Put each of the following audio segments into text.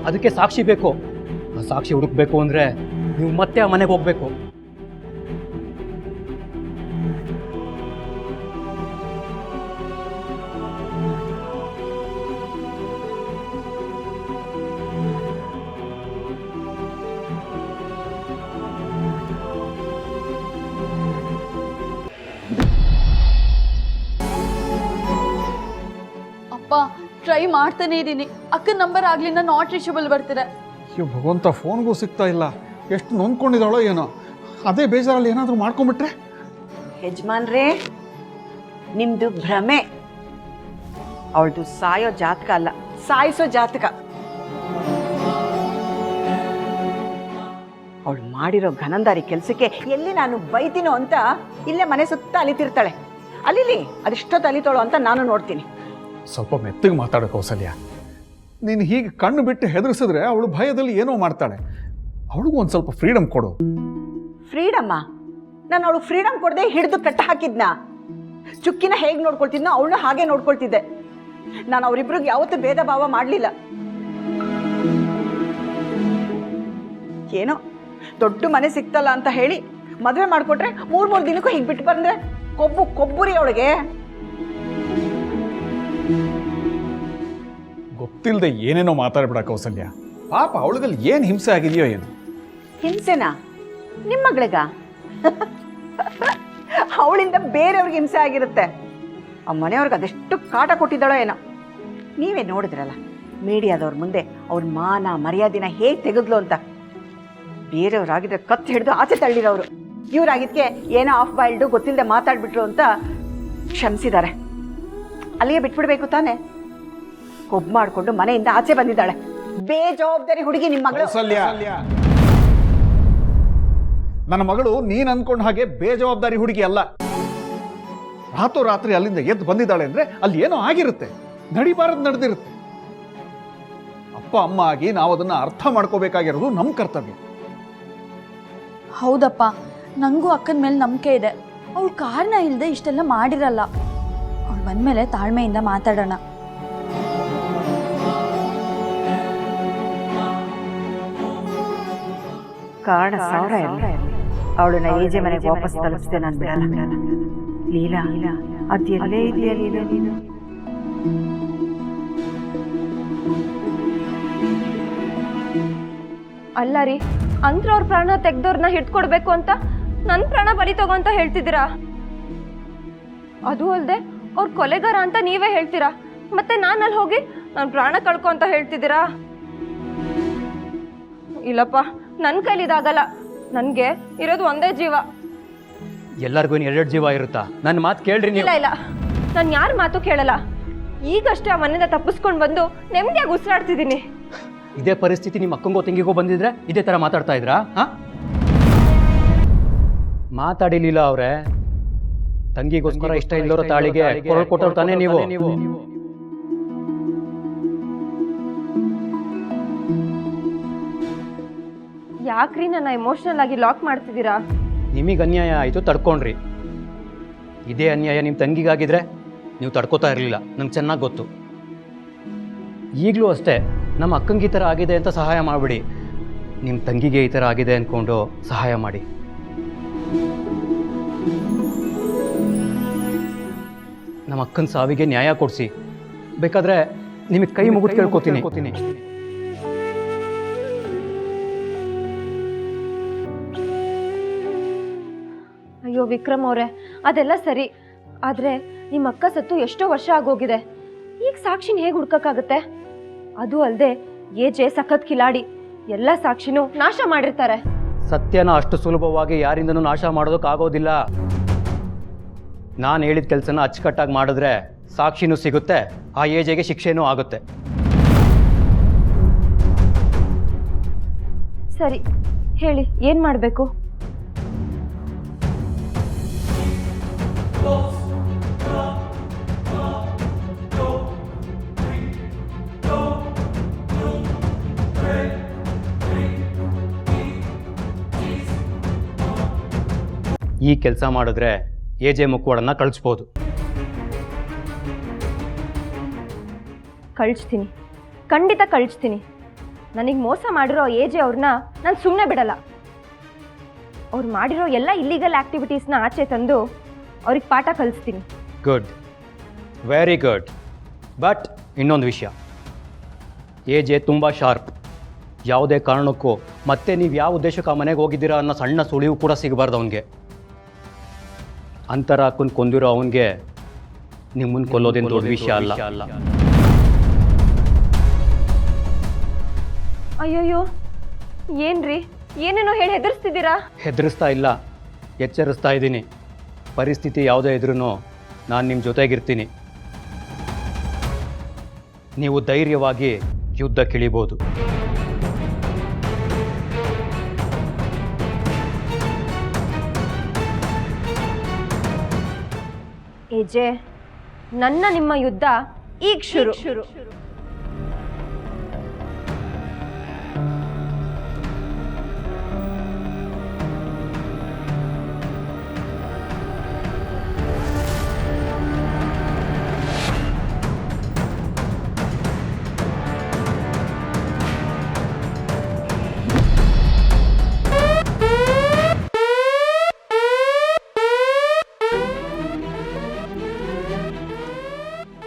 ಅದಕ್ಕೆ ಸಾಕ್ಷಿ ಬೇಕು. ಆ ಸಾಕ್ಷಿ ಹುಡುಕ್ಬೇಕು ಅಂದರೆ ನೀವು ಮತ್ತೆ ಆ ಮನೆಗೆ ಹೋಗ್ಬೇಕು. ಟ್ರೈ ಮಾಡ್ತಾನೆ ಇದ್ದೀನಿ. ಅಕ್ಕನ ನಂಬರ್ ಆಗ್ಲಿಂದ ನಾಟ್ ರೀಚಬಲ್ ಬರ್ತಿದೆ. ಅಯ್ಯೋ ಭಗವಂತ, ಫೋನ್ಗೂ ಸಿಗ್ತಾ ಇಲ್ಲ. ಎಷ್ಟು ನೊಂದ್ಕೊಂಡಿದ್ದಾಳೋ ಏನೋ. ಅದೇ ಬೇಜಾರಲ್ಲಿ ಏನಾದರೂ ಮಾಡ್ಕೊಂಬಿಟ್ರೆ. ಯಜಮಾನ್ರೇ, ನಿಮ್ದು ಭ್ರಮೆ. ಅವಳದು ಸಾಯೋ ಜಾತಕ ಅಲ್ಲ, ಸಾಯಿಸೋ ಜಾತಕ. ಅವಳು ಮಾಡಿರೋ ಘನಂದಾರಿ ಕೆಲಸಕ್ಕೆ ಎಲ್ಲಿ ನಾನು ಬೈತೀನೋ ಅಂತ ಇಲ್ಲೇ ಮನೆ ಸುತ್ತ ಅಲಿತಿರ್ತಾಳೆ. ಅಲಿಲಿ, ಅದೆಷ್ಟೊತ್ತು ಅಲಿತಾಳೋ ಅಂತ ನಾನು ನೋಡ್ತೀನಿ. ಸ್ವಲ್ಪ ಮೆತ್ತಗೆ ಮಾತಾಡೋ ಕೌಸಲ್ಯ. ನೀನು ಹೀಗೆ ಕಣ್ಣು ಬಿಟ್ಟು ಹೆದರಿಸಿದ್ರೆ ಅವಳು ಭಯದಲ್ಲಿ ಏನೋ ಮಾಡ್ತಾಳೆ. ಅವಳಿಗೂ ಒಂದು ಸ್ವಲ್ಪ ಫ್ರೀಡಮ್ ಕೊಡು. ಫ್ರೀಡಮ್ಮ? ನಾನು ಅವಳು ಫ್ರೀಡಮ್ ಕೊಡದೆ ಹಿಡಿದು ಕಟ್ಟ ಹಾಕಿದ್ನ. ಚುಕ್ಕಿನ ಹೇಗೆ ನೋಡ್ಕೊಳ್ತಿದ್ನೋ ಅವಳನ್ನ ಹಾಗೆ ನೋಡ್ಕೊಳ್ತಿದ್ದೆ. ನಾನು ಅವರಿಬ್ರಿಗೆ ಯಾವತ್ತೂ ಭೇದ ಭಾವ ಮಾಡಲಿಲ್ಲ. ಏನೋ ದೊಡ್ಡ ಮನೆ ಸಿಕ್ತಲ್ಲ ಅಂತ ಹೇಳಿ ಮದುವೆ ಮಾಡಿಕೊಟ್ರೆ 3 ದಿನಕ್ಕೂ ಹೀಗೆ ಬಿಟ್ಟು ಬಂದ್ರೆ ಕೊಬ್ಬುರಿ ಅವಳಿಗೆ. ಗೊತ್ತಿಲ್ಲದೆ ಏನೇನೋ ಮಾತಾಡ್ಬಿಡ ಕೌಸಲ್ಯ. ಪಾಪ ಅವಳಿಗಲ್ಲಿ ಏನು ಹಿಂಸೆ ಆಗಿದೆಯೋ ಏನು. ಹಿಂಸೆನಾ? ನಿಮ್ಮ ಮಗಳಿಗ? ಅವಳಿಂದ ಬೇರೆಯವ್ರಿಗೆ ಹಿಂಸೆ ಆಗಿರುತ್ತೆ. ಆ ಮನೆಯವ್ರಿಗೆ ಅದೆಷ್ಟು ಕಾಟ ಕೊಟ್ಟಿದ್ದಾಳೋ ಏನೋ. ನೀವೇ ನೋಡಿದ್ರಲ್ಲ ಮೀಡಿಯಾದವ್ರ ಮುಂದೆ ಅವ್ರ ಮಾನ ಮರ್ಯಾದಿನ ಹೇಗೆ ತೆಗೆದ್ಲು ಅಂತ. ಬೇರೆಯವ್ರಾಗಿದ್ರೆ ಕತ್ತು ಹಿಡಿದು ಆಚೆ ತಳ್ಳಿರೋರು. ಇವ್ರಾಗಿದ್ಕೆ ಏನೋ ಆಫ್ ಬಾಯ್ಲ್ಡು ಗೊತ್ತಿಲ್ಲದೆ ಮಾತಾಡ್ಬಿಟ್ರು ಅಂತ ಕ್ಷಮಿಸಿದ್ದಾರೆ. ಅಲ್ಲಿಗೆ ಬಿಟ್ಬಿಡ್ಬೇಕು ತಾನೆ? ಕೊಬ್ಬು ಮಾಡಿಕೊಂಡು ಮನೆಯಿಂದ ಆಚೆ ಬಂದಿದ್ದಾಳೆ. ಬೇಜವಾಬ್ದಾರಿ ಹುಡುಗಿ ನಿಮ್ಮ ಮಗಳು. ಕೌಸಲ್ಯ, ನನ್ನ ಮಗಳು ನೀನ್ ಅನ್ಕೊಂಡ ಹಾಗೆ ಬೇಜವಾಬ್ದಾರಿ ಹುಡುಗಿ ಅಲ್ಲ. ರಾತ್ರಿ ಅಲ್ಲಿಂದ ಎದ್ದು ಬಂದಿದ್ದಾಳೆ ಅಂದ್ರೆ ಅಲ್ಲಿ ಏನೋ ಆಗಿರುತ್ತೆ. ನಡಿಬಾರದು ನಡೆದಿರುತ್ತೆ. ಅಪ್ಪ ಅಮ್ಮ ಆಗಿ ನಾವು ಅದನ್ನ ಅರ್ಥ ಮಾಡ್ಕೋಬೇಕಾಗಿರೋದು ನಮ್ಮ ಕರ್ತವ್ಯ. ಹೌದಪ್ಪ, ನನಗೂ ಅಕ್ಕನ ಮೇಲೆ ನಂಬಿಕೆ ಇದೆ. ಅವಳು ಕಾರಣ ಇಲ್ಲದೆ ಇಷ್ಟೆಲ್ಲ ಮಾಡಿರಲ್ಲ. ಅವಳು ಬಂದ್ಮೇಲೆ ತಾಳ್ಮೆಯಿಂದ ಮಾತಾಡೋಣ. ಕಾರಣ 1000 ಇರಲಿ, ಅವಳನ್ನ ಏಜೆ ಮನೆಗೆ ವಾಪಸ್ ತಲುಪಿಸಿದೆ ನಾನು ಬಿಡಲ್ಲ. ಲೀಲಾ, ಅದೆಲ್ಲೇ ಇದೆಯಾ ನೀನು? ಅಲ್ಲ ರೀ, ಅಂತ್ರ ಅವ್ರ ಪ್ರಾಣ ತೆಗ್ದವ್ರನ್ನ ಹಿಡ್ಕೊಡ್ಬೇಕು ಅಂತ ನನ್ನ ಪ್ರಾಣ ಬಲಿ ತಗೋ ಅಂತ ಹೇಳ್ತಿದ್ದೀರಾ? ಅದು ಅಲ್ಲದೆ ಅವ್ರ ಕೊಲೆಗಾರ ಅಂತ ನೀವೇ ಹೇಳ್ತೀರಾ, ಮತ್ತೆ ನಾನು ಅಲ್ಲಿ ಹೋಗಿ ನನ್ನ ಪ್ರಾಣ ಕಳ್ಕೊ ಅಂತ ಹೇಳ್ತಿದ್ದೀರಾ? ಇಲ್ಲಪ್ಪ, ನನ್ನ ಕೈಲಿ ಇದಾಗಲ್ಲ. ನನಗೆ ಇರೋದು ಒಂದೇ ಜೀವ. ಎಲ್ಲರಿಗೂ 2 ಜೀವ ಇರುತ್ತಾ? ನನ್ನ ಮಾತು ಕೇಳ್ರಿ ನೀವು. ಇಲ್ಲ, ನಾನು ಯಾರ ಮಾತು ಕೇಳಲ್ಲ. ಈಗಷ್ಟೇ ಆ ಮನೆಯಿಂದ ತಪ್ಪಿಸ್ಕೊಂಡು ಬಂದು ನೆಮ್ಮದಿಯಾಗಿ ಉಸಿರಾಡ್ತಿದ್ದೀನಿ. ಇದೇ ಪರಿಸ್ಥಿತಿ ನಿಮ್ಮ ಅಕ್ಕಂಗೋ ತಂಗಿಗೋ ಬಂದಿದ್ರೆ ಇದೇ ಥರ ಮಾತಾಡ್ತಾ ಇದ್ರಾ? ಮಾತಾಡಿಲಿಲ್ಲ ಅವ್ರೆ. ತಂಗಿಗೋಸ್ಕರ ಇಷ್ಟ ಇಲ್ಲೋರ ತಾಳಿಗೆ ಕೊರಳು ಕೊಟ್ಟವ್ರು ತಾನೇ ನೀವು. ಯಾಕ್ರಿ ನನ್ನ ಎಮೋಷನಲ್ ಆಗಿ ಲಾಕ್ ಮಾಡ್ತಿದ್ದೀರಾ? ನಿಮಗೆ ಅನ್ಯಾಯ ಆಯಿತು, ತಡ್ಕೊಂಡ್ರಿ. ಇದೇ ಅನ್ಯಾಯ ನಿಮ್ಮ ತಂಗಿಗಾಗಿದ್ರೆ ನೀವು ತಡ್ಕೋತಾ ಇರಲಿಲ್ಲ, ನಂಗೆ ಚೆನ್ನಾಗಿ ಗೊತ್ತು. ಈಗಲೂ ಅಷ್ಟೇ, ನಮ್ಮ ಅಕ್ಕಂಗೆ ಈ ಥರ ಆಗಿದೆ ಅಂತ ಸಹಾಯ ಮಾಡಿಬಿಡಿ. ನಿಮ್ಮ ತಂಗಿಗೆ ಈ ಥರ ಆಗಿದೆ ಅಂದ್ಕೊಂಡು ಸಹಾಯ ಮಾಡಿ. ನಮ್ಮ ಅಕ್ಕನ ಸಾವಿಗೆ ನ್ಯಾಯ ಕೊಡಿಸಿ. ಬೇಕಾದರೆ ನಿಮಗೆ ಕೈ ಮುಗಿದು ಕೇಳ್ಕೊತೀನಿ. ಅಯ್ಯೋ ವಿಕ್ರಮ್ ಅವರೇ, ಅದೆಲ್ಲ ಸರಿ. ಆದರೆ ನಿಮ್ಮ ಅಕ್ಕ ಸತ್ತು ಎಷ್ಟೋ ವರ್ಷ ಆಗೋಗಿದೆ. ಈಗ ಸಾಕ್ಷಿನ ಹೇಗೆ ಹುಡ್ಕಕ್ಕಾಗತ್ತೆ? ಅದು ಅಲ್ಲದೆ ಏಜೆ ಸಖತ್ ಕಿಲಾಡಿ. ಎಲ್ಲ ಸಾಕ್ಷಿನೂ ನಾಶ ಮಾಡಿರ್ತಾರೆ. ಸತ್ಯನ ಅಷ್ಟು ಸುಲಭವಾಗಿ ಯಾರಿಂದನೂ ನಾಶ ಮಾಡೋದಕ್ಕಾಗೋದಿಲ್ಲ. ನಾನು ಹೇಳಿದ ಕೆಲಸನ ಅಚ್ಚುಕಟ್ಟಾಗಿ ಮಾಡಿದ್ರೆ ಸಾಕ್ಷಿನೂ ಸಿಗುತ್ತೆ, ಆ ಏಜೆಗೆ ಶಿಕ್ಷೆನೂ ಆಗುತ್ತೆ. ಸರಿ, ಹೇಳಿ ಏನು ಮಾಡಬೇಕು? ಈ ಕೆಲಸ ಮಾಡಿದ್ರೆ ಏಜೆ ಮುಖವಾಡನ್ನ ಕಳಿಸ್ಬೋದು. ಕಳಿಸ್ತೀನಿ, ಖಂಡಿತ ಕಳಿಸ್ತೀನಿ. ನನಗೆ ಮೋಸ ಮಾಡಿರೋ ಏಜೆ ಅವ್ರನ್ನ ನಾನು ಸುಮ್ಮನೆ ಬಿಡಲ್ಲ. ಅವ್ರು ಮಾಡಿರೋ ಎಲ್ಲ ಇಲ್ಲಿಗಲ್ ಆ್ಯಕ್ಟಿವಿಟೀಸ್ನ ಆಚೆ ತಂದು ಅವ್ರಿಗೆ ಪಾಠ ಕಲಿಸ್ತೀನಿ. Good, very good. ಬಟ್ ಇನ್ನೊಂದು ವಿಷಯ, ಏಜೆ ತುಂಬ ಶಾರ್ಪ್. ಯಾವುದೇ ಕಾರಣಕ್ಕೂ ಮತ್ತೆ ನೀವು ಯಾವ ಉದ್ದೇಶಕ್ಕೆ ಆ ಮನೆಗೆ ಹೋಗಿದ್ದೀರಾ ಅನ್ನೋ ಸಣ್ಣ ಸುಳಿವು ಕೂಡ ಸಿಗಬಾರ್ದು ಅವನಿಗೆ. ಅಂತರ ಹಾಕೊಂಡು ಕೊಂದಿರೋ ಅವನಿಗೆ ನಿಮ್ಮನ್ನು ಕೊಲ್ಲೋದೇನು ದೊಡ್ಡ ವಿಷಯ ಅಲ್ಲ. ಅಯ್ಯೋಯ್ಯೋ, ಏನ್ರಿ ಏನೇನೋ ಹೇಳಿ ಹೆದರ್ಸ್ತಿದ್ದೀರಾ? ಹೆದರಿಸ್ತಾ ಇಲ್ಲ, ಎಚ್ಚರಿಸ್ತಾ ಇದ್ದೀನಿ. ಪರಿಸ್ಥಿತಿ ಯಾವುದೇ ಇದ್ರೂ ನಾನು ನಿಮ್ಮ ಜೊತೆಗಿರ್ತೀನಿ. ನೀವು ಧೈರ್ಯವಾಗಿ ಯುದ್ಧಕ್ಕಿಳಿಬೋದು. ಏಜೆ, ನನ್ನ ನಿಮ್ಮ ಯುದ್ಧ ಈಗ ಶುರು.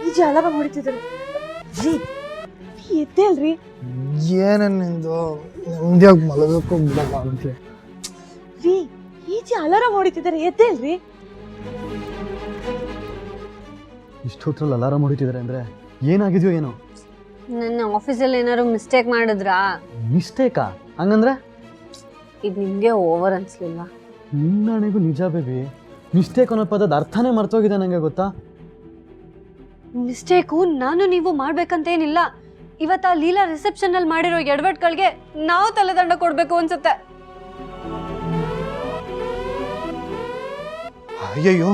ಈಜೆ ಅಲಾರಾಮ್ ಹೊಡಿತಿದ್ದಾರೆ. ರೀ ಎದ್ದೆ ಅಲ್ರಿ? ಏನನ್ನಿಂದು ನೆಮ್ಮದಿಯಾಗಿ ಮಲಗಕ್ಕೂ ಬಿಡಲ್ಲ ಅಂತೆ. ರೀ ಈಜೆ ಅಲಾರಾಮ್ ಹೊಡಿತಿದ್ದಾರೆ, ಎದ್ದೆ ಅಲ್ರಿ? ಇಷ್ಟೊತ್ತರಲ್ಲಿ ಅಲಾರಾಮ್ ಹೊಡಿತಿದ್ದಾರೆ ಅಂದರೆ ಏನಾಗಿದೆಯೋ ಏನೋ. ನನ್ನ ಆಫೀಸಲ್ಲಿ ಏನಾದ್ರು ಮಿಸ್ಟೇಕ್ ಮಾಡಿದ್ರಾ? ಮಿಸ್ಟೇಕಾ? ಹಂಗಂದ್ರೆ ಇದು ನಿಮಗೆ ಓವರ್ ಅನ್ಸ್ಲಿಲ್ಲ? ನಿನ್ನಣೆಗೂ ನಿಜ ಬೇಬಿ, ಮಿಸ್ಟೇಕ್ ಅನ್ನೋ ಪದದ ಅರ್ಥನೇ ಮರ್ತೋಗಿದೆ ನನಗೆ, ಗೊತ್ತಾ? ಮಿಸ್ಟೇಕು ನಾನು ನೀವು ಮಾಡ್ಬೇಕಂತೇನಿಲ್ಲ. ಇವತ್ತು ಆ ಲೀಲಾ ರಿಸೆಪ್ಷನ್ ಅಲ್ಲಿ ಮಾಡಿರೋ ಎಡವಟ್ಗಳಿಗೆ ನಾವು ತಲೆದಂಡ ಕೊಡ್ಬೇಕು ಅನ್ಸುತ್ತೆ. ಅಯ್ಯಯ್ಯೋ,